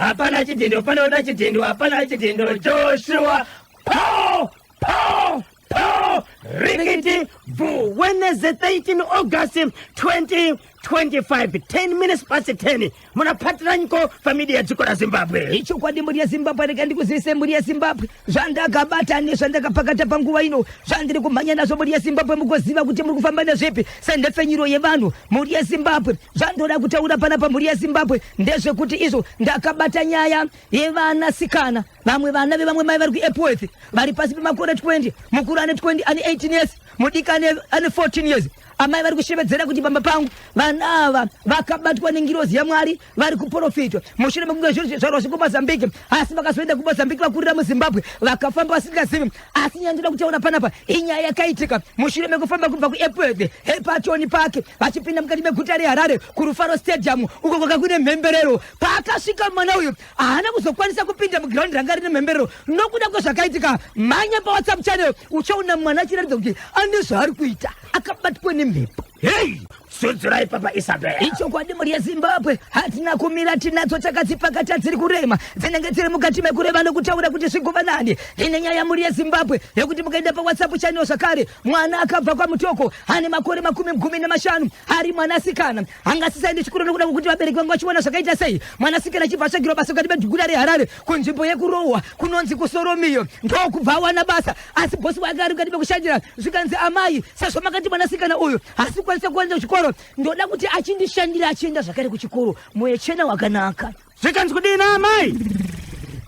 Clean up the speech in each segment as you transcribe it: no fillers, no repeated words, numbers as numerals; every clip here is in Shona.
hapana chitendo, panoda chitendo, hapana chitendo. Joshua, pow, pow, pow, Rickety Boo. Wednesday 13 August 2025, 10 minutes past 10. Munapatira niko familia ya dziko la Zimbabwe. Icho kwadi muri ya Zimbabwe rekandi kuzise muri ya Zimbabwe. Zvandakabata nezvandakapakata panguva ino. Zvandiri kumhanya nazvo muri ya Zimbabwe mugoziva kuti muri kufamba nezvipi. Sendefenyiro yevanhu muri ya Zimbabwe. Zvandoda kutaura panapa muri ya Zimbabwe ndezvekuti izvo ndakabata nyaya yevanasikana. Vamwe vana vevamwe mai vari kuEpworth vari pasi pemakore 20, mukuru ane 20 ane 18 years, mudiki ane 14 years. Amai vari kushevedzera kuti bamba pangu vana ava vakabatwa nengirozi yaMwari vari kuprofitwa. Mushure mekunge zviro zvarwa kuMozambique, asi vakazoenda kuMozambique vakurira muZimbabwe vakafamba vasingazivi. Asi nyandoda kutaura panapa inyaya yakaitika mushure mekufamba kubva kuEpworth hepatoni pake vachipinda mukati meguta reHarare kuRufaro Stadium uko kwakakune mhemberero. Paakasvika mwana uyu haana kuzokwanisa kupinda muground ranga rine mhemberero nokuda kwezvakaitika. Mhanya paWhatsApp channel uchaona mwana achiratidza kuti ane zvaari kuita, akabatwa nemhepo. Hey, sudzirai papa Isabella. Icho kwadi muri ya Zimbabwe hatina kumira tinadzo takadzipakata dziri kurema dzinenge dziri mukati mekureva nokutaura kuti zvigovanani. Ine nyaya muri ya Zimbabwe yekuti mukaenda paWhatsApp channel zvakare mwana akabva kwaMutoko ane makore 15 ari mwanasikana angasisaende chikoro nokuda kwokuti vabereki vangu vachiona zvakaita sei. Mwanasikana achibva asvagirwa basa mukati meguta reHarare kunzvimbo yekurohwa kunonzi kuSoromiyo ndokubva awana basa. Asi bosi wake ari mukati mekushandira zvikanzi amai sezvo makati mwanasikana uyu asi kwanisa kuenda kuchikoro ndoda kuti achindishandira achienda zvakare kuchikoro moyechena wakanaka. Zvikanzi kudini amai?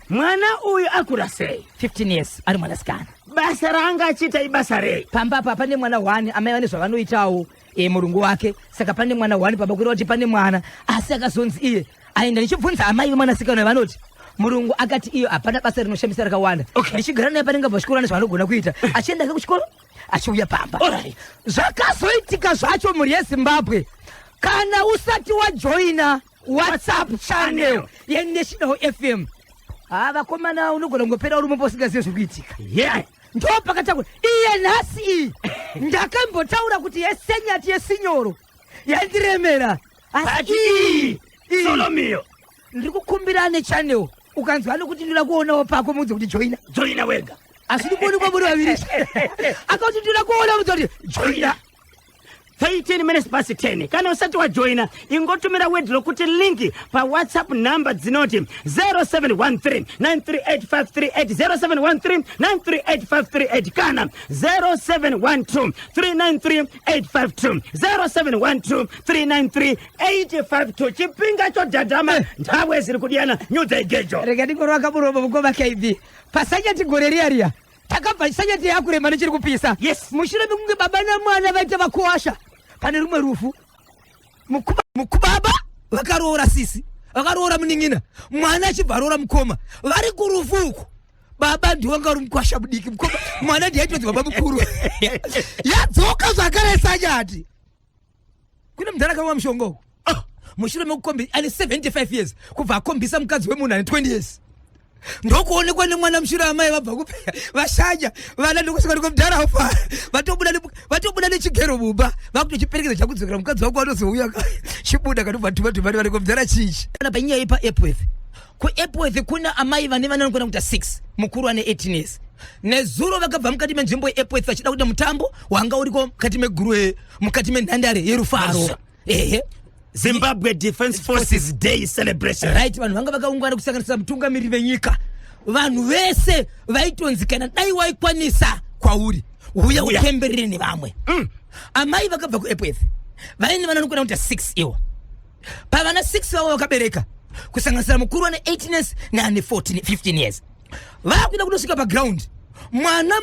Mwana uyu akura sei? 15 years ari mwanasikana. Basa ranga achita ibasa rei? Pamba pa pane mwana 1 amai vane zvavanoitawo murungu wake. Saka pane mwana 1 pamba kureva kuti pane mwana asi akazonzi iye aenda ndichibvunza amai vemwanasikana vanoti murungu akati iyo hapana basa rinoshamisa rakawanda. Ndichigara naye panenge bva chikoro nezvaanogona kuita achienda ke kuchikoro achiuya pamba. Zvakazoitika zvacho muri yeZimbabwe kana usati wajoina WhatsApp channel yeNational FM vakomana unogona kungopera uri mupo usingazivi zvikuitika. Yeah. Ndo pakataura iye nhasi iyi ndakambotaura kuti yesenyati yesinyoro yandiremera asi Solomiyo ndiri kukumbira ane channel ukanzwa kuti ndira kuonawo pako mudzi kuti joina wega. Asi ndikuonekwa muri vaviri akati ndira kuona mudzi kuti joina. 13 minutes past 10. Kana usati wajoina ingotumira word lokuti link pa WhatsApp number dzinoti 0713 938538 0713 938538 kana 0712 393 852 0712 393 chipinga chodhadhama nthawe ziri kudiana nyudza igejo. Rega ndingoro akaburoba mukoma KB pasanyati gore riya takabva sanyati yakurema nechiri kupisa. Yes. Mushure mekunge baba namwana vaita vakuwasha pane rumwe rufu mukubaba vakaroora sisi vakaroora muning'ina mwana achibva aroora mukoma vari kurufu uku. Baba ndiwanga uri mukwasha mudiki mukoma mwana ndiyaitodzi baba mukuru yadzoka zvakare sanyati. Kune mudhara kamwa mushonga uku mushure mekukombi ane 75 years kubva akombisa mukadzi wemunhu ane 20 years ndokuonekwa nemwana mushure amai vabva kupeya vashanya vana ndokusvika nekomudhara upa vatobuda nechigero mumba vakutochiperekedza chakudzokera mukadzi wako vanozouya chibuda kanobva vari komudhara chichi. Kana panyaya yepaEpworth kuEpworth kuna amai vane vana vanokwana kuita 6 mukuru ane 18 years. Nezuro vakabva mukati menzvimbo yeEpworth vachida kuita mutambo wanga uriko mukati meguru mukati menhandare yerufaro. Zimbabwe Defense Forces Day celebration. Right, vanhu vanga vakaungana kusanganisa mutungamiri venyika. Vanhu vese vaitonzikana dai waikwanisa kwauri uya upemberere nevamwe. Amai vakabva kuEpworth vaine vana vanokwana kuita 6 iwo. Pavana 6 vavo vakabereka kusanganisira mukuru ane 18 years neane 15 years. Vakuda kutosvika paground mwana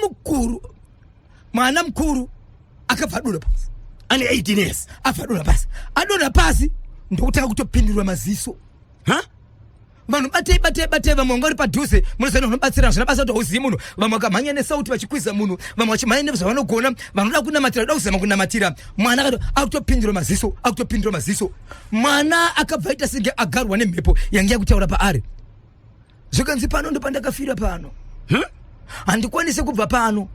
mukuru akabva dura pasi ane 18 years afadura pasi adona pasi ndokutaka kutopindirwa maziso. Vanhu batei vamwe vanga vari padhuze munozana unobatsira zvinabasa kuti hauzivi munhu vamwe vakamhanya nesauti vachikwiza munhu vamwe vachimhanya nezvavanogona vanoda kunamatira da kuzama kunamatira mwana akati akutopindirwa maziso. Mwana akabva aita senge agarwa nemhepo yange yakutaura paari. Zvikanzi pano ndo pandakafira pano handikwanise kubva pano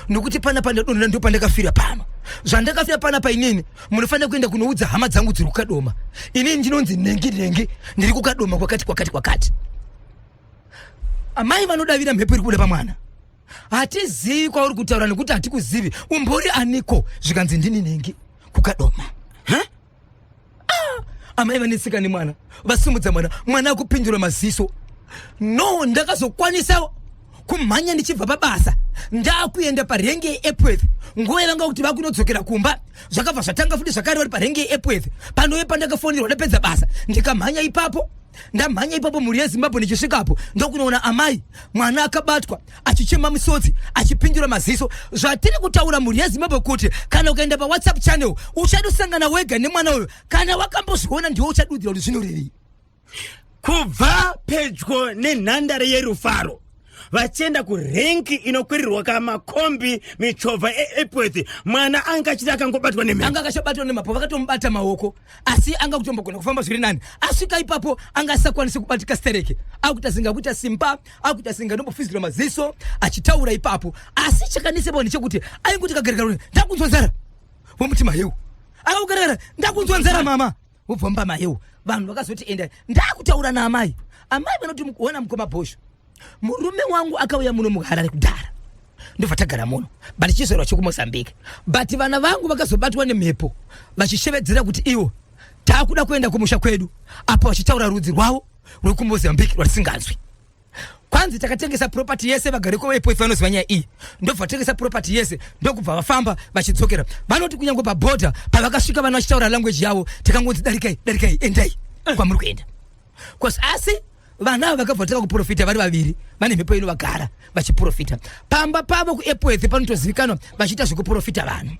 nokuti pana pandadonera ndo pandakafira pano. Zvandakafira pana painini munofanira kuenda kunoudza hama dzangu dziri kukadoma. Inini ndinonzi nengi ndiri kukadoma kwakati. amai vanodavira mhepo iri kuda pamwana. Hatizivi kwauri kutaura nekuti hatikuzivi. Umbori aniko zvikanzi ndini nengi kukadoma. Amai vaneseka nemwana, vasimudza mwana akupindura maziso. No, ndakazokwanisa kumhanya ndichibva pabasa. Ndakuenda parengi yeEpworth. Nguva yavanga kuti vakunodzokera kumba. Zvakabva zvatanga futi zvakare vari parengi yeEpworth. Panouye pandakafonirwa ndapedza basa. Ndikamhanya ipapo. Ndamhanya ipapo mhuri yeZimbabwe ndichisvikapo. Ndokunoona amai mwana akabatwa achichema misodzi achipindura maziso. Zvatiri kutaura mhuri yeZimbabwe kuti kana ukaenda paWhatsApp channel uchadosangana wega nemwana uyo. Kana wakambozviona ndiwe uchadudzira kuti zvinorevei. Kubva pedyo nenhandare yerufaro vachienda kurengi inokwirirwa kamakombi michovha eEpworth, mwana anga achiti akangobatwa nemhepo. Anga akashabatwa nemhepo, vakatomubata maoko asi anga kutombogona kufamba zviri nani. Asvika ipapo anga asakwanisi kubatika stereke. Akutazinga kuita simba, akutazinga nombofizira maziso achitaura ipapo. Asi chakanisepo ndechekuti ainguti kagarigaro ndakunzwa nzara. Womutima yeu. Akagarigara ndakunzwa nzara mama. Wobvamba mayeu. Vanhu vakazoti enda ndakutaura naamai. Amai vanoti mukuona mukoma bhosho. Murume wangu akauya muno muHarare kudhara. Ndobva tagara muno. Bati chizorwa chokuMozambique. Bati vana vangu vakazobatwa nemhepo. Vachishevedzera kuti iwo takuda kuenda kumusha kwedu. Apo vachitaura rudzi rwavo ruri kuMozambique rwatisinganzwi. Kwanzi takatengesa property yese vagareko veEpworth vanoziva nyaya iyi. Ndobva tengesa property yese ndokubva vafamba vachidzokera. Vanoti kunyange paborder pavakasvika vanhu vachitaura language yavo takangonzi darikai endai kwamuri kuenda. Because asi vana vakabva taka kuprofita vari vaviri vane mhepo ino vagara vachiprofita. Pamba pavo kuEpworth panotozivikanwa vachiita zvekuprofita vanhu.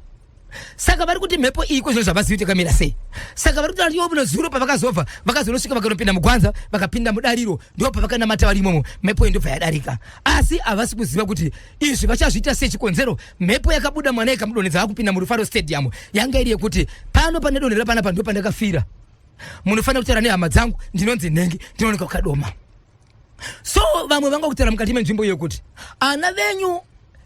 Saka vari kuti mhepo iyi kwezvino zvavazivi takamira sei. Saka vari kuti ivo zuro pavakazobva vakazonosvika vakanopinda mugwanza vakapinda mudariro ndipo pavakanamata vari imomo mhepo iyi ndobva yadarika. Asi havasi kuziva kuti izvi vachazviita sechikonzero. Mhepo yakabuda mwana ikamudonhedza akupinda muRufaro Stadium yanga iri yekuti pano pandadonhera panapa ndipo pandakafira. Munofanira kutaura nehama dzangu ndinonzi Nengi ndinooneka kukadoma. So vamwe vanga kutaura mukati menzvimbo iyo kuti ana venyu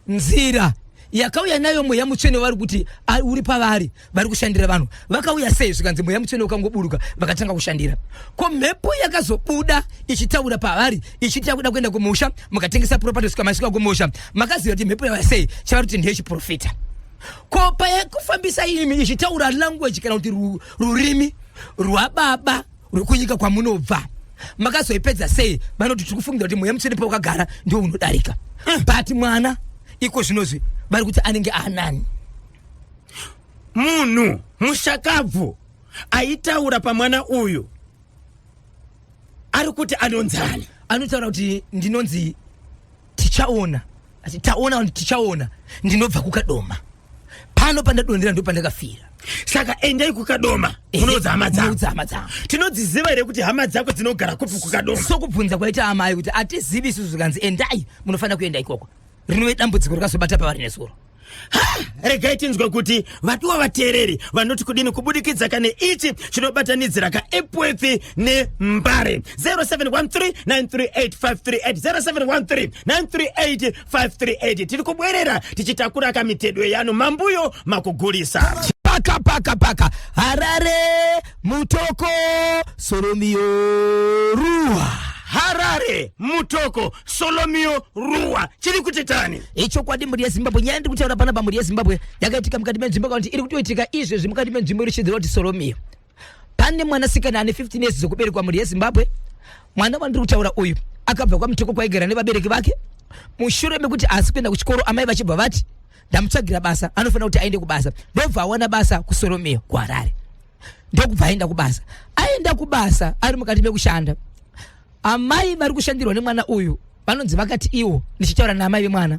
nzira yakauya nayo mweya mutsvene vari kuti uri pavari vari kushandira vanhu vakauya sei zvikanzi mweya mutsvene ukangoburuka vakatanga kushandira. Ko mhepo yakazobuda ichitaura pavari ichitaura kuenda kumusha mukatengesa property sikamasvika kumusha makaziva kuti mhepo yauya sei chavari kuti ndiye chiprofita. Ko payakufambisa imi ichitaura language kana kuti rurimi rwababa rwekunyika kwamunobva makazoipedza sei vanoti tikufungira kuti mweya mutsvene paukagara ndio unodarika. But mwana iko zvinozvi vari kuti anenge anani. Munhu mushakabvu aitaura pamwana uyu ari kuti anonzani. Anotaura kuti ndinonzi tichaona. Ati taona kuti tichaona ndinobva kukadoma. Pano pandadondera ndipo pandakafira. Saka endai kukadoma munodza hama dzangu. Tinodziziva here kuti hama dzako dzinogara kupi kukadoma. Sokubvunza kwaita amai kuti atizivi isusu zvikanzi endai munofanira kuenda ikoko. Rinove dambudziko rakazobata pavari nesoro. Regai tinzwe kuti vatuwa vateereri vanoti kudini kubudikidza kane ichi chinobatanidzira kaEpworth neMbare. 0713938538 0713938538. Tiri kubwerera tichitakura kamitedo yano mambuyo makugulisa. Paka Harare Mutoko Solomio Rua. Harare Mutoko Solomio Rua. Chiri kutitani icho kwadi muri yeZimbabwe nyaya ndiri kutaura pana pamuri yeZimbabwe yakaitika mukati menzvimbo kuti iri kutoitika izvezvi mukati menzvimbo iri chidziro kuti Solomio. Pane mwanasikana ane 15 years zokuberekwa muri yeZimbabwe. Mwana wandiri kutaura uyu akabva kwaMutoko kwaigara nevabereki vake. Mushure mekuti asi kuenda kuchikoro amai vachibva vati ndamutsvagira basa anofanira kuti aende kubasa. Ndobva awana basa kuSolomio kuHarare. Ndokubva aenda kubasa. Aenda kubasa ari mukati mekushanda. Amai vari kushandirwa nemwana uyu vanonzi vakati iwo ndichitaura naamai vemwana.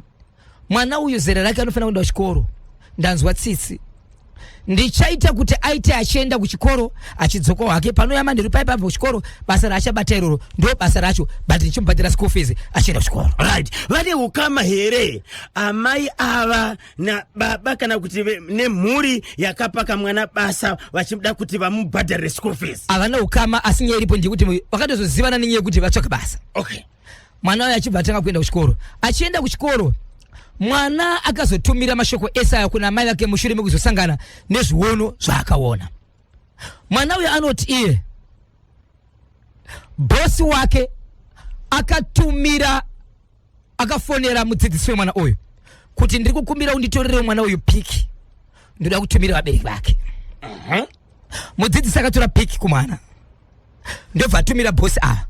Mwana uyu zera rake anofanira kuenda kuchikoro. Ndanzwa tsitsi. Ndichaita kuti aite achienda kuchikoro achidzoka hake panoyama ndiri paipa kuchikoro basa raachabata iroro ndo basa racho but ndichimubhadhira school fees achienda kuchikoro. Right. Vane ukama here amai ava na baba kana kuti nemhuri yakapaka mwana basa vachida kuti vamubhadhire school fees. Avana ukama asi nyaya iripo ndikuti vakatozozivana nenyaya kuti vatsvaka basa. Okay. Mwana uyu achibva atanga kuenda kuchikoro. Achienda kuchikoro mwana akazotumira mashoko esa kuna mai vake mushure mekuzosangana nezviono zvaakaona. Mwana uyu anoti iye bosi wake akatumira akafonera mudzidzisi wemwana uyu kuti ndiri kukumbira unditorere mwana uyu piki ndoda kutumira vabereki vake. Mudzidzisi akatora piki kumwana ndobva atumira bosi ava,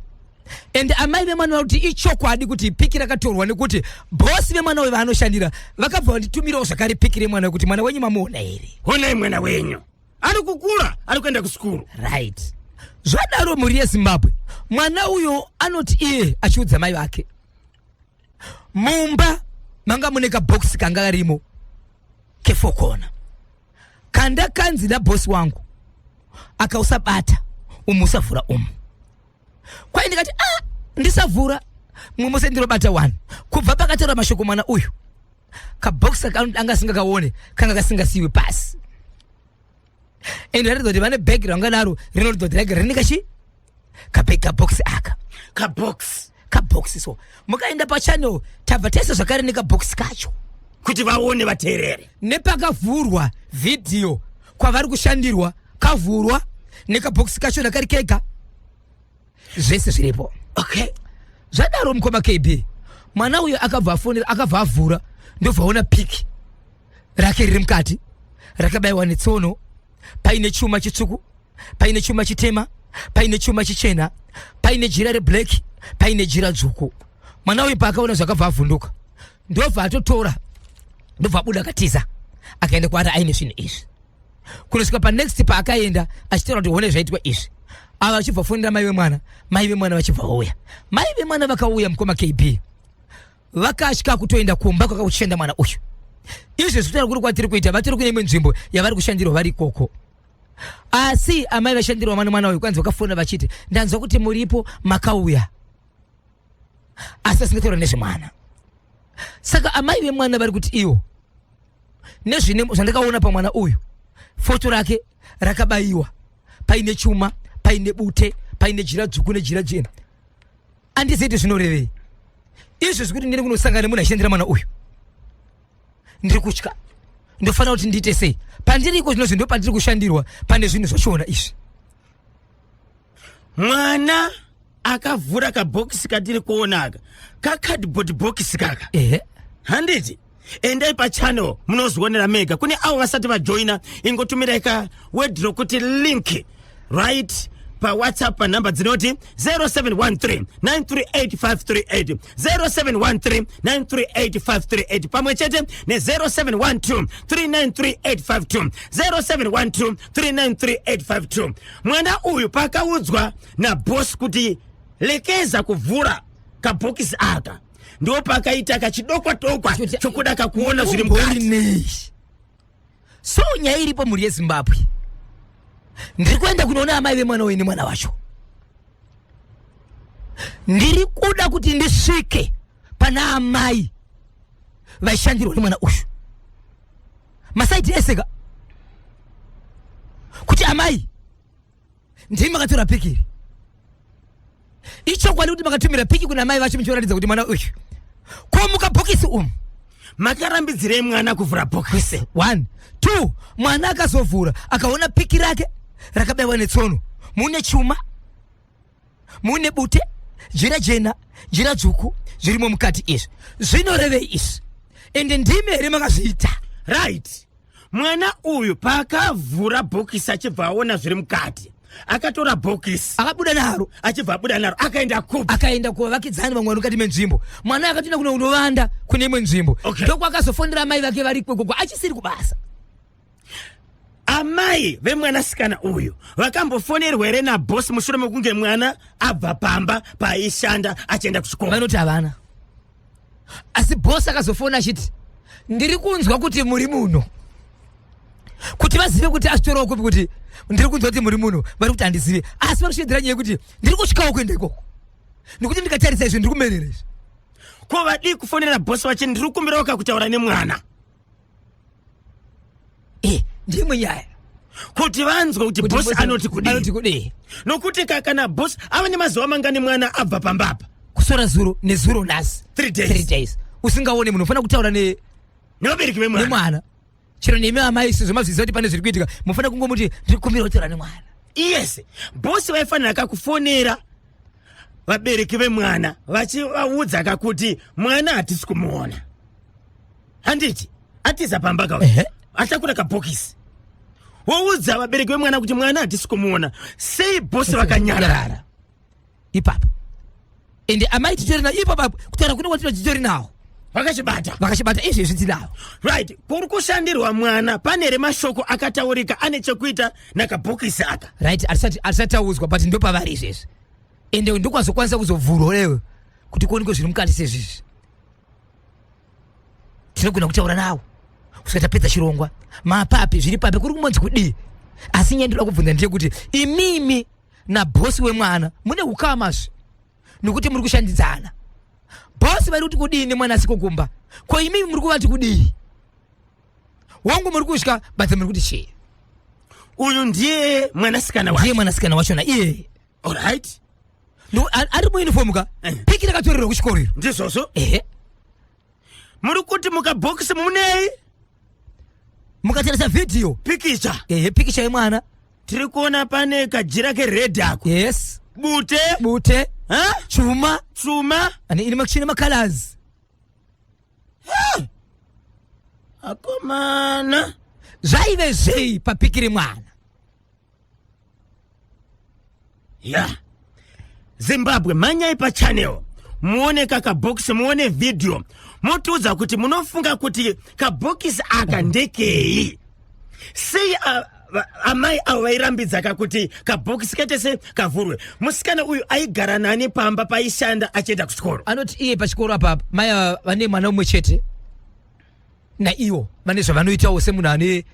ende amai vemwana kuti ichokwadi kuti piki rakatorwa nekuti bosi vemwana uyu vaanoshandira vakabva vanditumirawo zvakare piki remwana kuti mwana wenyu mamuona here. Honai mwana wenyu ari kukura, ari kuenda kuskuru. Right. Zvadaro mhuri yeZimbabwe, mwana uyu anoti iye achiudza mai vake mumba manga mune kabhokisi kanga karimo kefokona kandakanzi nabosi wangu akausabata umusavhura kwai ndikati ndisavhura mumuse ndirobata 1 kubva pakataura mashoko mwana uyu kabhokisi anga singakaone kanga kasingasiwe pasi. Ende rari doti vane bhegi ranga naro rinoridza kuti rinikachi kabhegi kabhokisi aka kabhokisi. So mukaenda pachannel tabva tese zvakare nekabhokisi kacho kuti vaone vateerere. Nepakavhurwa vhidhiyo kwavari kushandirwa kavhurwa nekabhokisi kacho nakari kega zvese zviripo. Okay. Zvadaro mukoma KB mwana uyo akabva afonera akabva avhura ndobvaona piki rake riri mukati rakabayiwa netsono, paine chuma chitsvuku, paine chuma chitema, paine chuma chichena, paine jira reblack, paine jira dzvuku. Mwana uyu paakaona zvakabva avhunduka ndobva atotora ndobva abuda akatiza akaenda kwaari aine zvinhu izvi. Kunosvika panext paakaenda achitaura kuti one zvaiitwa izvi ava achibva fonera mai vemwana, mai vemwana vachibva vauya. Mai vemwana vakauya mukoma KB vakatya kutoenda kumba kwakakuchenda mwana uyu. Izvi zvitaura kuti kwatiri kuita vatiri kune imwe nzvimbo yavari kushandirwa vari ikoko. Asi amai vashandirwa mwana uyu kwanzi vakafonera vachiti ndanzwa kuti muripo makauya asi asingataura nezvemwana. Saka amai vemwana vari kuti iwo nezvine zvandakaona pamwana uyu foto rake rakabayiwa paine chuma, paine bute, paine jira dzvuku nejira jena. Andiziti zvinorevei izvi zvikuti ndiri kunosangana nemunhu achishandira mwana uyu ndiri kutya ndofanira kuti ndiite sei pandiriko zvinozvi ndo pandiri kushandirwa pane zvinhu zvachiona izvi. Mwana akavhura kabhokisi katiri kuonaka kakadhibhodhi bhokisi kaka. Handiti endai pachannel munozvionera mega. Kune avo vasati vajoina ingotumirai kawedhi rokuti link right paWhatsApp panhamba dzinoti 0713-938-538 0713-938-538 pamwe chete ne0712-393-852 0712-393-852. Mwana uyu pakaudzwa nabosi kuti lekeza kuvhura kabhokisi aka ndo pakaita kachidokwa-dokwa chokuda kakuona zviri mukati. So nyaya iripo mhuri yeZimbabwe, ndiri kuenda kunoona amai vemwana uyu nemwana wacho. Ndiri kuda kuti ndisvike pana amai vaishandirwa nemwana uyu masaiti eseka kuti amai ndimi makatora piki ichokwadi kuti makatumira piki kuna amai vacho muchiratidza kuti mwana uyu ko mukabhokisi makarambidzirei mwana kuvhura bhokisi. 1 2 mwana akazovhura akaona piki rake rakabayiwa netsono, mune chuma, mune bute, jira jena, jira dzvuku zvirimo mukati. Izvi zvinorevei izvi ende ndimi here makazviita. Right. Mwana uyu pakavhura bhokisi achibva aona zviri mukati akatora bhokisi akabuda naro achibva abuda naro akaenda kupi akaenda kuvakidzani vamwe vari mukati menzvimbo. Mwana akatoenda kuno unovanda kune imwe nzvimbo. Ndoko akazofonera amai vake vari kwekoko achisiri kubasa. Amai vemwanasikana uyu vakambofonerwa here nabosi mushure mekunge mwana abva pamba paishanda achienda kuchikoro? Vanoti havana. Asi bosi akazofona achiti ndiri kunzwa kuti muri muno, kuti vazive kuti azvitorawo kupi kuti ndiri kunzwa kuti muri muno vari kuti handizive. Asi varikushedzera nyaya yekuti ndiri kusvikawo kuenda ikoko nekuti ndikatarisa izvi ndiri kumerera izvi. Ko vadii kufonera bosi vachini ndiri kukumbirawo kakutaura nemwana ndimwe nyaya kuti vanzwe kuti bosi anoti kudii. Nokuti kana bosi ava nemazuva mangani mwana abva pambapa kusora zuro nezuro nhasi 3 days usingaone munhu unofanira kutaura nevabereki vemwana. Chero nemi amai sizvo mazviziva kuti pane zviri kuitika munofanira kungomuti ndiri kukumbira kutaura nemwana. Yes, bosi vaifanira kakufonera vabereki vemwana vachivaudza kuti mwana hatisi kumuona. Handiti atiza pamba kauya atakura kabhokisi. Woudza vabereki vemwana kuti mwana hatisi kumuona. Sei bosi vakanyarara ipapa ende amai titorina ipapa kutaura kuti watira titori nawo vakachibata izvi zvitinawo right. Kuri kushandirwa mwana pane remashoko akataurika ane chekuita nakabhokisi aka right. Alisataudzwa but ndo pavari izvezvi ende ndokwazokwanisa kuzovhurwa lewe kuti kuonekwe zviri mukati sezvizvi. Tinogona kutaura nawo kusati apedza chirongwa mapapi zviri papi kuri kumonzi kudii. Asi nyaya ndoda kubvunza ndeyekuti imimi nabhosi wemwana mune ukamazve nokuti muri kushandidzana. Bosi vari kuti kudii nemwana asikokumba ko imimi muri kuvati kudii. Wangu muri kusvika badza muri kuti chii. Uyu ndiye mwanasikana wachona iye. Alright. No ari muuniform ka piki rakatorerwa kuchikoro iro ndizvozvo. Muri kuti mukabhokisi munei mukatarisa video pikicha pikicha yemwana tiri kuona pane kajira kered ako. Yes. Bute chuma ane ine makchine macolors. Akomana zvaive zvei papikiri mwana. Zimbabwe manyai pachannel muone kabhokisi muone video motiudza kuti munofunga kuti kabhokisi aka ndekei. Sei amai avo vairambidza kuti kabhokisi kaite se kavhurwe. Musikana uyu aigara nani pamba paishanda achienda kuchikoro. Anoti iye pachikoro apa mai vane mwana umwe chete naiwo vane zvavanoitawo semunhu ane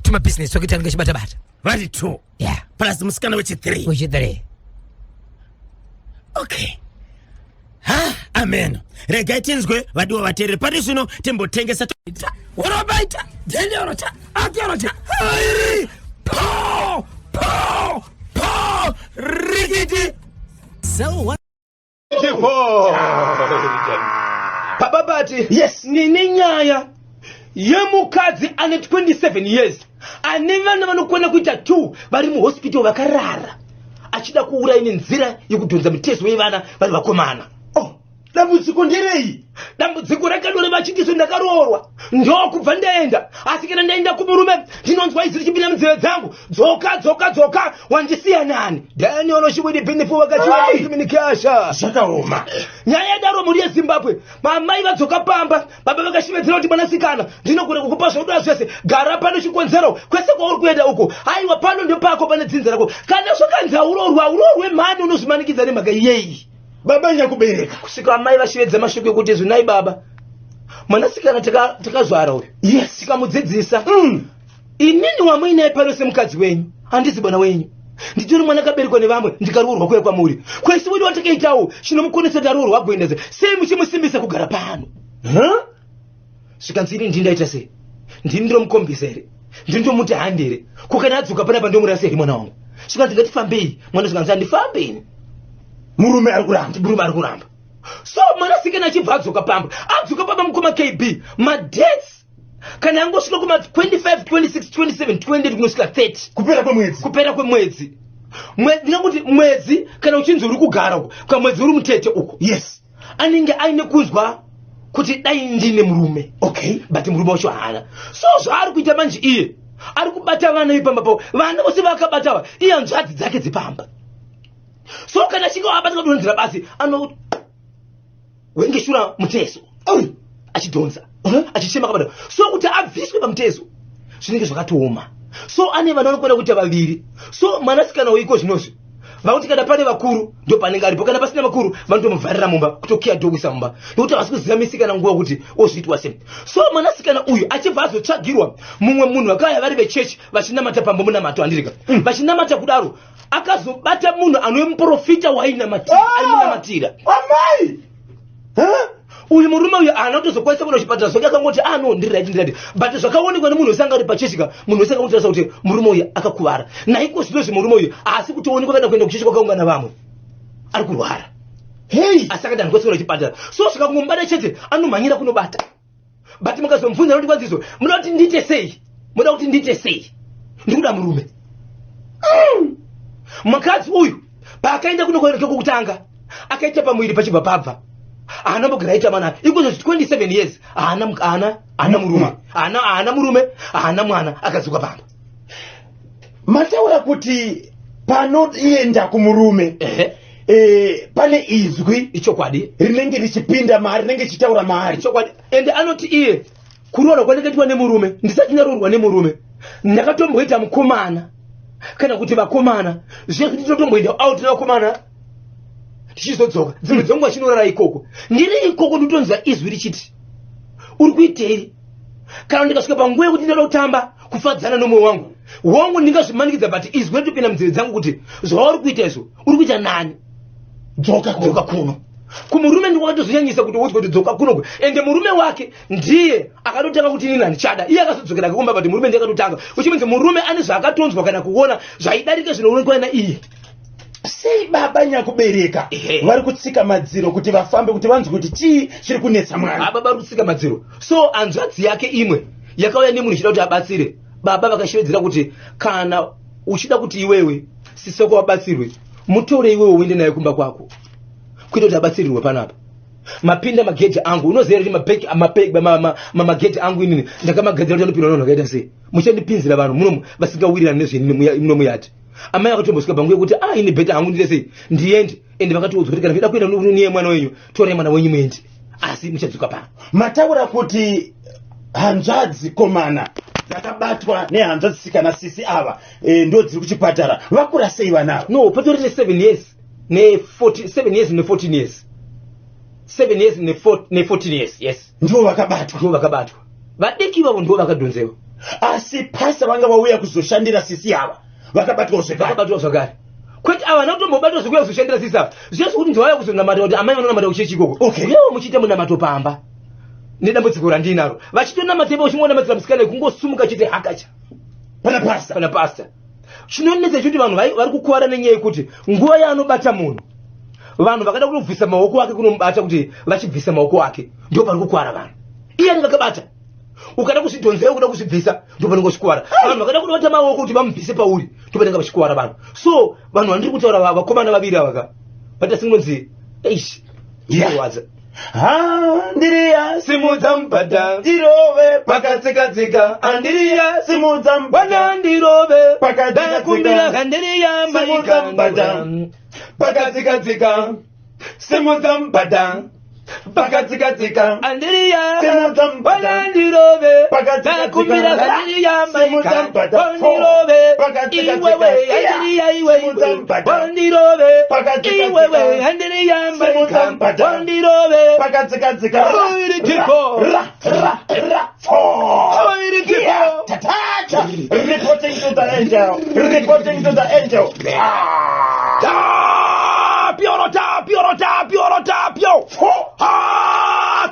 tumabhizinesi twakuti anenge achibata-bata vari 2 plus musikana wechi3. Okay. Amen. Regai tinzwe vadiwa vateereri pari zvino timbotengesa worobaita dhenyorota atorota airi po rikiti. So what? Papa Bati, yes, nini nyaya yemukadzi ane 27 years ane vana vanokwana kuita 2 vari muhospital vakarara achida kuuraya nenzira yekudhonza mitezo yevana vari vakomana. Dambudziko nderei? Dambudziko rakadore vachitizo ndakaroorwa ndokubva ndaenda, asi kana ndaenda kumurume ndinonzwa iziri chipinda munzeve dzangu dzoka wandisiya nani. Daniel Oshibwidi Binifu wakachiwa communication zvakaoma. Nyaya daro muri yeZimbabwe mamai vadzoka pamba baba vakashimedzera kuti mwanasikana ndinogona kukupa zvoda zvese gara pano chikonzero kwese kwauri kuenda uko aiwa pano ndopako pane dzinza rako kana zvakanza urorwe mhani unozvimanikidza nemhaka iyeyi. Baba nyakubereka kusika amai vashivedza mashoko ekuti zvonai baba mwanasikana takazvara uyu. Yes. Tikamudzidzisa inini wamuinaye pano semukadzi wenyu handisi bwana wenyu nditori mwana akaberekwa nevamwe ndikaroorwa kuya kwamuri kwese wedu watakaitawo chinomukonesa ndaroorwa agoendeze sei muchimusimbisa kugara pano. Svikanzini ndindaita sei ndini ndiromukombisa here ndindomuti handere kukana adzoka panapa ndomurasa here mwana wangu. Svikanzi ngatifambei mwana svikanzi handifambeni murume ari kuramba. So mwanasikana achibva adzoka pamba mukoma KB madates kana angosvika kuma 25 26 27 20 kunosvika 30 kupera kwemwedzi ndingakuti mwedzi kana uchinzi uri kugara uko kwa mwedzi uri mutete uko. Yes. Anenge aine kunzwa kuti dai ndine murume. Okay. But murume wacho haana. So zvaari kuita manje iye ari kubata vana ipamba po vana vose vakabatawa iye hanzvadzi dzake dzipamba. So kana chinga wabata kadonzera basi ano wenge shura mutezo achidonza achichema kabata so kuti abviswe pamutezo zvinenge zvakatooma. So ane vana vanokwana kuita vaviri. So mwanasikana weiko zvinozvi vakuti kana pane vakuru ndo panenge aripo kana pasina vakuru vanotomuvharira mumba kutokiya dhokisa mumba nokuti havasi kuziva misikana nguva kuti ozviitwa sei. So mwanasikana uyu achibva azotsvagirwa mumwe munhu vakaya vari vechechi vachinamata pamba munamato handirika vachinamata kudaro akazobata munhu anomuprofita wainamatira amai. Uyu murume uyu haana kutozokwanisa kuenda kuchipatara zvake akangoti no ndiri but zvakaonekwa nemunhu wesanga ari pachechika munhu wesanga kutarisa kuti murume uyu akakuvara naiko zvinozvi murume uyu asi kutoonekwa kana kuenda kuchechi kwakaungana vamwe ari kurwara asi akati handikwanisa kuenda kuchipatara. So zvikangomubata chete anomhanyira kunobata but mukazomubvunza noti kwanziso muda kuti ndiite sei ndikuda murume. Mukadzi uyu paakaenda kunokoneka kwokutanga akaita pamwiri pachibva pabva anambogara mana ikozo 27 years ana murume ana mwana akazuka pamba. Mataura kuti panoenda kumurume pane izwi ichokwadi rinenge richipinda maari rinenge chitaura maari ichokwadi ende anoti iye kuroora kwanakaitwa nemurume ndisati ndaroorwa nemurume ndakatomboita mukomana kana kuti vakomana zviye kuti totomboenda out nevakomana tichizodzoka dzimwe dzenguva chinorara ikoko ndiri ikoko nditonzwa izwi richiti uri kuitei kana ndikasvika panguva yekuti ndinoda kutamba kufadzana nomwoyo wangu ndingazvimanikidza but izwi ritopinda munzeve dzangu kuti zvauri kuita izvo uri kuita nani dzoka kuno kumurume ndikwakatozvinyanyisa kuti uti kuti dzoka kuno ende murume wake ndiye akatotanga kuti nini handichada iye akazodzokera akakomba but murume ndiye akatotanga uchimenzi murume ane zvaakatonzwa kana kuona zvaidarike zvinoonekwa na iye. Sei baba nyakubereka vari kutsika madziro kuti vafambe kuti vanzwe kuti chii chiri kunetsa mwana. Baba vari kutsika madziro so hanzvadzi yake imwe yakauya nemunhu ichida kuti abatsire baba vakashevedzera kuti kana uchida kuti iwewe sisoko wabatsirwe mutore iwewe uende naye kumba kwako kuita kuti abatsirirwe panapa. Mapinda magedhi angu unoziva kuti magedhi angu inini ndakamagadzira kuti anopinda vanhu vakaita sei muchandipinzira vanhu muno vasingawirirani nezvemuno muyati. Amai akatombosvika panguva yekuti ini bheta hangu ndiri sei ndiende ende vakatiudzwa kuti kana muchida kuenda niye mwana wenyu torai mwana wenyu muende asi muchadzoka pano. Mataura kuti hanzvadzi komana dzakabatwa nehanzvadzi sikana sisi ava ndo dziri kuchipatara vakura sei vanavo? No, patori ne7 years ne7 years ne14 years 7 years ne14 years yes ndo vakabatwa vadiki vavo ndo vakadhonzewa. Asi pasa vanga vauya kuzoshandira sisi ava vakabatwa zvakare kwete ava nakutombobatwa zvekuya kuzoshandira sisi ava zviyezvo kuti ndivauya kuzonamata kuti amai vanonamata kuchechi ikoko uyewo muchiita munamato pamba nedambudziko randinaro vachitonamata ivo uchingonamatira musikana kungosumuka chete hakacha pana pasta chinonetsa chekuti vanhu vari kukwara nenyaya yekuti nguva yaanobata munhu vanhu vakada kutobvisa maoko ake kunomubata kuti vachibvisa maoko ake ndio pari kukwara vanhu iye anenge akabata ukada kuzvidhonzera ukuda kuzvibvisa ndo panenge vachikwara vanhu vakada kutobata maoko kuti vamubvise pauri ndo panenge vachikwara vanhu. So vanhu vandiri kutaura vakomana vaviri avaka vata singonzi iwadza Andiriya simudza mbada irove pakatsikadzika andiriya simudza mbada ndirove pakatsikadzika andiriya simudza mbada pakatsikadzika simudza mbada pakatsikadzika andiriya simudza mbada ndirove pakatsikadzika andiriya simudza mbada ndirove pakatsikadzika andiriya simudza mbada ndirove pakatsikadzika andiriya simudza mbada ndirove pakatsikadzika reporting to the angel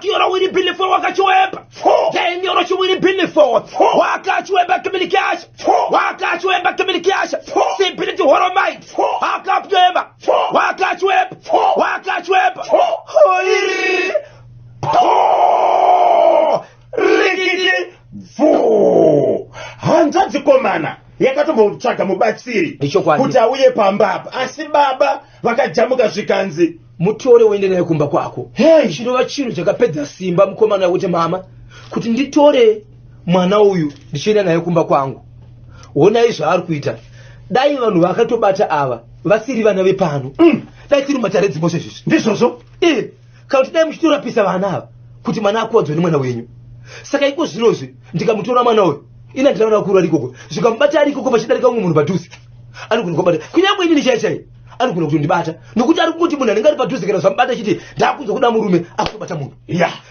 Kiora wiri bili for wakachueba then yoro chuwiri bili for wakachueba communication wakachueba communication simply to horomite akachueba wakachueba hoiri rikiti vu hanzvadzi komana yakatombotsvaga mubatsiri kuti auye pamba apa asi baba vakajamuka zvikanzi mutore uende naye kumba kwako. Chinova chinhu chakapedza simba mukomana kuti mama kuti nditore mwana uyu ndichienda naye kumba kwangu. Honai zvaari kuita. Dai vanhu vakatobata ava vasiri vana vepano dai tiri mataredzi mose izvozvi ndizvozvo kana kuti dai muchitorapisa vana ava kuti mwana akuwadzwe nemwana wenyu. Saka iko zvinozvi ndikamutora mwana uyu ina ndiraona kukuru ari ikoko zvikamubata ari ikoko pachidarika umwe munhu padhuze anogona kubata kunyange inini chaichai anogona kutondibata nokuti ari kungoti munhu anenge ari padhuze kana zvamubata chiti ndakunzwa kuda murume akutobata munhu.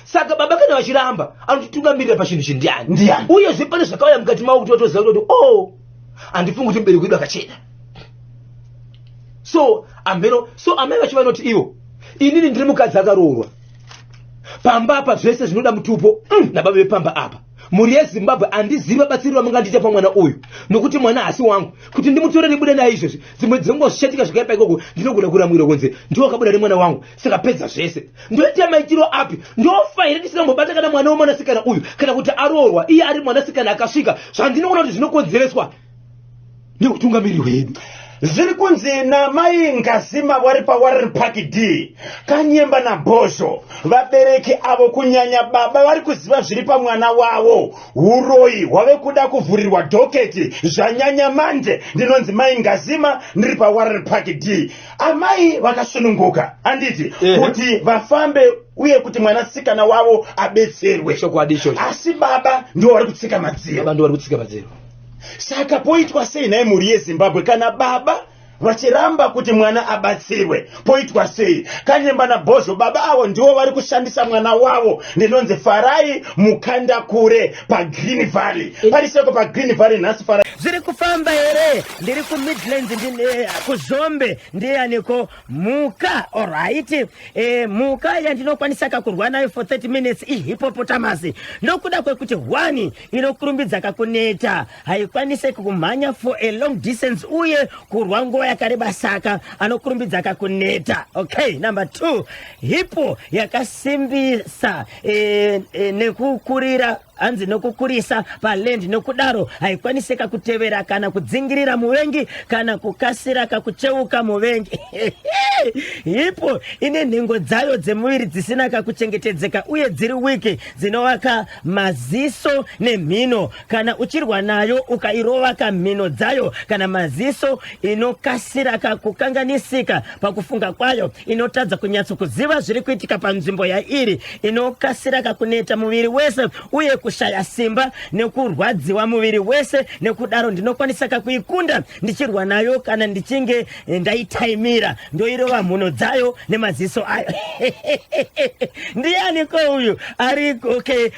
Saka baba kana vachiramba anotitungamirira pachinhu chindiani uyezve pane zvakauya mukati mavo kuti vatoziva kuti handifungi kuti mubereki wedu akachena. So amai vacho vanoti ivo inini ndiri mukadzi akaroorwa pamba apa zvese zvinoda mutupo nababa vepamba apa muri yeZimbabwe andiziva batsiri vamungandiita pamwana uyu nokuti mwana hasi wangu kuti ndimutore ndibude naye izvozvi dzimwe dzenguva zvichatika zvakaipa ikoko ndinogona kuramwira kunze ndiwo akabuda nemwana wangu saka pedza zvese ndoita maitiro api ndofaira ndisingambobata kana mwana womwanasikana uyu kana kuti aroorwa iye ari mwanasikana akasvika zvandinoona kuti zvinokonzereswa neutungamiri hwedu. zviri kunzi namai Ngazima vari paWarren Park D Kanyemba naBhozho vabereki avo kunyanya baba vari kuziva zviri pamwana wavo. Uroyi hwave kuda kuvhurirwa dhoketi zvanyanya manje. Ndinonzi mai Ngazima ndiri paWarren Park D. Amai vakasununguka anditi kuti vafambe uye kuti mwanasikana wavo abetserwe. Asi baba ndio vari kutsika madziro. Saka poitwa sei naye mhuri yeZimbabwe kana baba vachiramba kuti mwana abatsirwe? Poitwa sei? Kanyemba naBhozho baba avo ndivo vari kushandisa mwana wavo. Ndinonzi Farai mukanda kure paGreen Valley. Pariseko paGreen Valley nhasi Farai zviri kufamba here? Ndiri kuMidlands kuZombe ndiyaniko muka. Alright, muka yandinokwanisa kakurwa nayo for 30 minutes ihippopotamus. Ndokuda kwekuti 1 inokurumbidza kakuneta haikwanise kumhanya for a long distance uye kurwa nguva yakareba saka anokurumbidza kakuneta. Okay, number 2, hippo yakasimbisa nekukurira hanzi nokukurisa paland nokudaro haikwanise kakutevera kana kudzingirira muvengi kana kukasira kakucheuka muvengi. Hippo ine nhengo dzayo dzemuviri dzisina kakuchengetedzeka uye dziri wiki dzinovaka maziso nemhino. Kana uchirwa nayo ukairova kamhino dzayo kana maziso inokasira kakukanganisika pakufunga kwayo, inotadza kunyatsokuziva zviri kuitika panzvimbo yairi, inokasira kakuneta muviri wese uye kushaya simba nekurwadziwa muviri wese. Nekudaro ndinokwanisa kakuikunda ndichirwa nayo kana ndichinge ndaitaimira ndoirova mhuno dzayo nemaziso ayo. Ndianiko uyu ari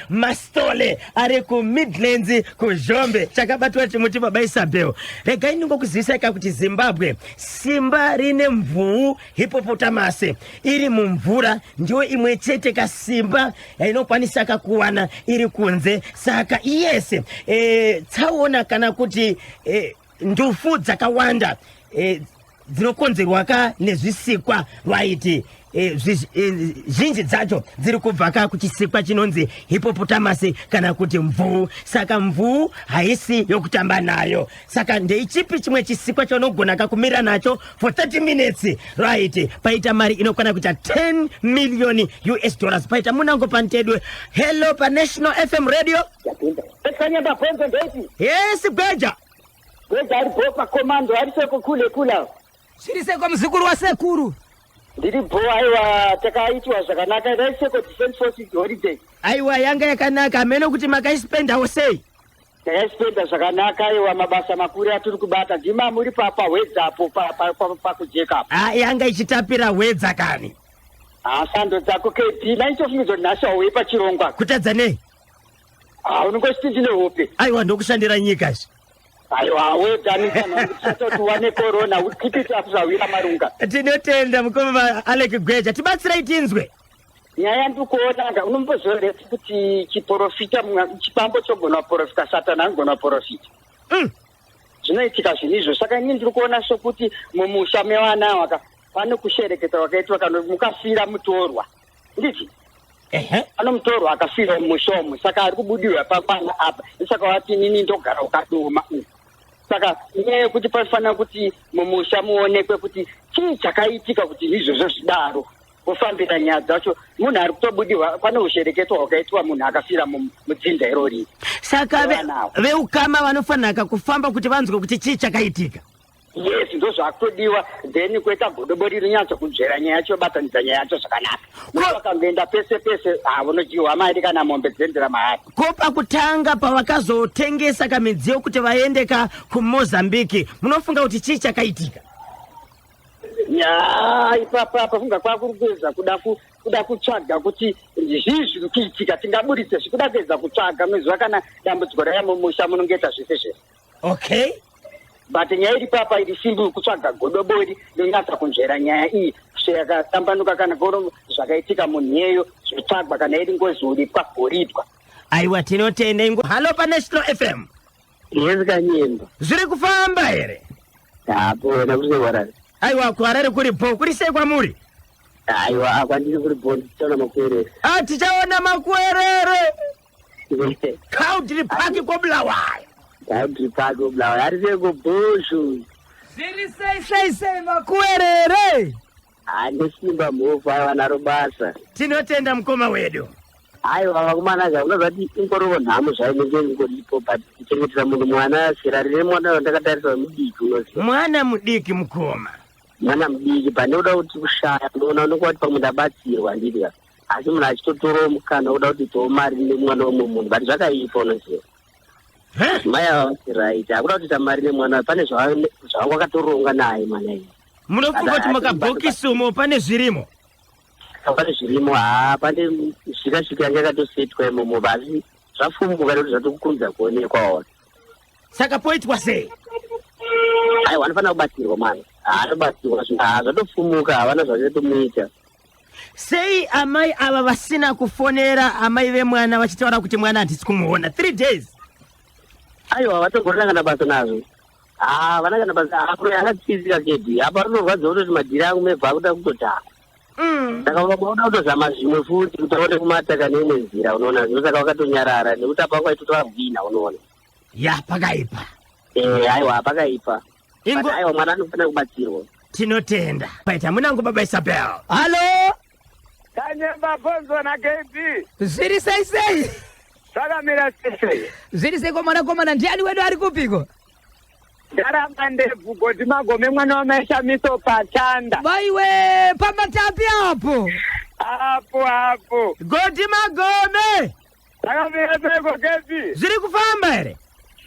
Mastole ari kuMidlands kuZombe chakabatwa chimuti baba Isabel. Regai ndingokuzivisai kuti Zimbabwe simba rine mvuu hippopotamus iri mumvura ndiyo imwe chete kasimba inokwanisa kakuwana iri kunze. Saka yes, tsaona kana kuti ndufu dzakawanda dzinokonzerwa nezvisikwa right, zhinji dzacho dziri kubva kuchisikwa chinonzi hippopotamus kana kuti mvuu. Saka mvuu haisi yokutamba nayo. Saka ndeichipi chimwe chisikwa chaunogona kakumira nacho for 30 minutes right, paita mari inokwana kuita $10 million. Paita munango pantedwe. Hello pa National FM radio. Yes Gweja. Gweja ari bopa komando ari seko kule kula. Siriseko mzukuru wa sekuru. Ndiri bho aiwa takaitwa zvakanaka raiseko Defense Forces holiday. Aiwa yanga yakanaka amene kuti makaispenda sei? Takaspenda zvakanaka aiwa mabasa makuru atiri kubata ndima muri papa wedzapo pakujeka. Yanga ichitapira wedza kani. Sando dzako KP naitofungidzo nhasi wauye pachirongwa. Kutadza nei? Unongositi ndine hope. Aiwa ndokushandira nyika izvi. Aiwa wedani kana kuti wane corona ukipita kuzawira marunga. Tinotenda mukoma Alec Gweja tibatsirai tinzwe. Nyaya ndikuona unombozorera kuti chiprofita chipambo chogona profita Satana angona profita. Zvinoitika zvinizvo saka inini ndiri kuona sokuti mumusha mevana waka pane kushereketa wakaitwa kana mukafira mutorwa. Nditi anomutorwa akafira mumushomo saka ari kubudirwa papana apa. Saka wati nini ndogara ukadoma. Saka iye kuti pafana kuti mumusha muonekwe kuti chii chakaitika kuti izvozvo zvidaro. Kufambira nyaya dzacho munhu ari kutobudirwa pane ushereketwa wakaitwa munhu akafira mudzinza irori. Saka veukama vanofanira kufamba kuti vanzwe kuti chii chakaitika. Yes, ndo zvakutodiwa then kuita godobori rinyatso kunzvera nyaya yacho batanidza nyaya yacho zvakanaka. Vakangoenda pese pese vanojiwa mari kana mombe dzendera mahari. Ko pakutanga pavakazotengesa kamidziyo kuti vaende kuMozambique munofunga kuti chii chakaitika? Ipapa pafunga kwakurikuedza kuda kutsvaga kuti zvii zviri kuitika tingaburitse zvikuda kuedza kutsvaga muziva kana dambudziko raya mumusha munongeta zvese zvese. Okay. But nyaya iri papa iri simbi kutsvaga godobori rinatsa kunzvera nyaya iyi yakatambanuka kana koro zvakaitika munheyo zvitsvagwa kana iri ngozi uripwa. Aiwa tinotenda ingo. Halo pa National FM. Yes Kanyemba. Zviri kufamba here? Pona kusewarari. Aiwa kuharare kuri bho kuri sei kwamuri? Aiwa kwandiri kuri bho tichaona makwerere. Tichaona makwerere. Kaudri paki koblawayo. Kaudri paki koblawayo ari seko bhosho. Zviri sei makuwerere. Andisimba movha vana robasa. Tinotenda mukoma wedu. Aiwa vakomana unozwa kuti ingoriwo nhamo zvainenge ingoripo but kuchengetera munhu mwana zera rine mwana ndakatarisa mudiki unoziva. Mwana mudiki mukoma. Mwana mudiki pane uda kuti kushaya unoona unenge wati pamwe ndabatsirwa ndidya. Asi munhu achitotorawo mukana uda kuti towo mari nemwana womwe munhu but zvakaipa unoziva. Mai avasi right akuda kuti tamari nemwana pane zvawanga wakatoronga naye mwana iyi. Munofunga kuti mukabhokisi umo pane zvirimo? Pane zvirimo pane shika yanga yakatosetwa imomo basi zvafumbuka nekuti zvatokukunza kuonekwawo. Saka poitwa sei? Aiwa anofanira kubatsirwa mwana. Anobatsirwa zvatofumuka havana zvachatomuita. Sei amai ava vasina kufonera amai vemwana vachitaura kuti mwana handisi kumuona 3 days? Aiwa vatogorangana basa nazvo. Vanangana basa akuru akatsizika kedi. Apa rinorwadza kuti madhiri angu mebva akuda kutotaka. Saka unoda kutozama zvimwe futi kuti aone kumataka neimwe nzira unoona zvino saka wakatonyarara nekuti apa kwaitotora vhina unoona. Ya pakaipa. Aiwa pakaipa. Aiwa mwana anofanira kubatsirwa. Tinotenda. Paita munangu baba Isabel. Halo. Kanyemba Bonzo na KP. Zviri sei. Zvakamira sei. Zviri sei komana ndiani wedu ari kupiko? Ndaramba ndebvu goti magome mwana wamashamiso pachanda. Baiwe pamatapi apo. Apo. Goti magome. Zvakamira sei KP. Zviri kufamba ere?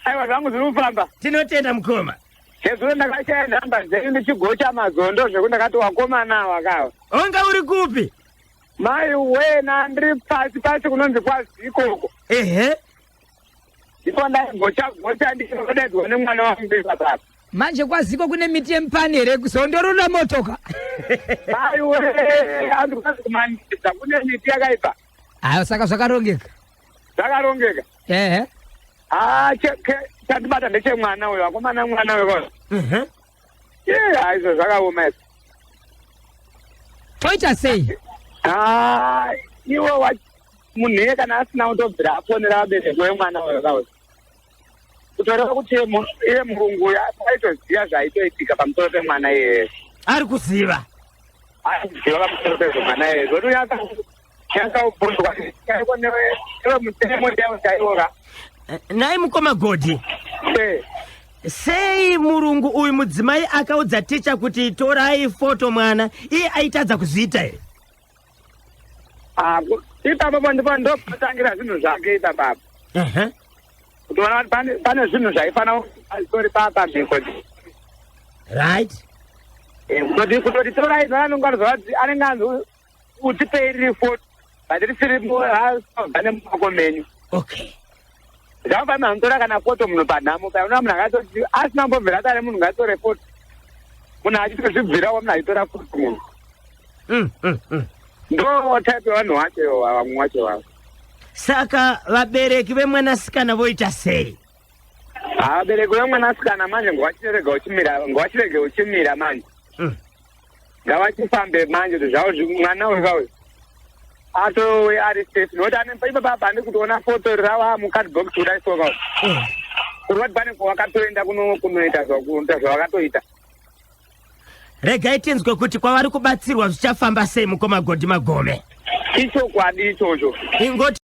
Aiwa zvangu zviri kufamba. Tinotenda mukoma. Sezvo ndakashaya nhamba dzenyu ndichigocha mazondo zvekuti ndakati wakomana wakawa. Onga uri kupi? Mai wena ndiri pasi kunonzi kwazikoko. Ehe. Ndipo ndaigocha ndichirodedzwa nemwana wangu baba. Manje kwaziko kune miti yemupani here kuzondorona motoka. Mai we andikwazi kumanidza kune miti yakaipa. Ayo saka zvakarongeka. Zvakarongeka. Ehe. Chandibata ndechemwana uyo akomana mwana wekoyo. Aizvo zvakaoma izvo. Toita sei? Iwo munhu kana asina kutobvira afonera vabereki vemwana uyo kawo. Kutoreva kuti iye murungu aitoziva zvaitoitika pamusoro pemwana iyeye. Ari kuziva. Aiziva pamusoro pezvemwana iyeye. Zvoto yakaubvunzwa iwe mutemo yavo chaiora. Nai mukoma Godhi. Sei murungu uyu mudzimai akaudza ticha kuti torai foto mwana iye aitadza kuzviita ere? Ipapo ndipo ndopatangira zvinhu zvake ipapapo. Kutoona kuti pane zvinhu zvaifanira zvitori pamhiko. Right. Kutoti torai zvanonganoziva kuti anenge anzi utipeiriri foto but risiri bva nemumako menyu. Okay. Zvanofanira kutora kana foto munhu panhamo paona munhu akatoti asina kumbobvira atare munhu ngatore foto. Munhu achitozvibvirawo munhu achitora foto munhu. Ndo type yavanhu wacho vamwe wacho wavo. Saka vabereki vemwanasikana voita sei? Vabereki vemwanasikana manje ngavachirege uchimira manje. Ngavachifambe manje kuti zvavo mwana wekawe atove ari safe nokuti ipapo handi kutoona foto rava mukadbox kudaisokawo. Kuroti pane kwawakatoenda kunoita zvawakatoita. Regai tinzwe kuti kwavari kubatsirwa zvichafamba sei mukoma Godhi Magome. Ichokwadi ichocho. Ingoti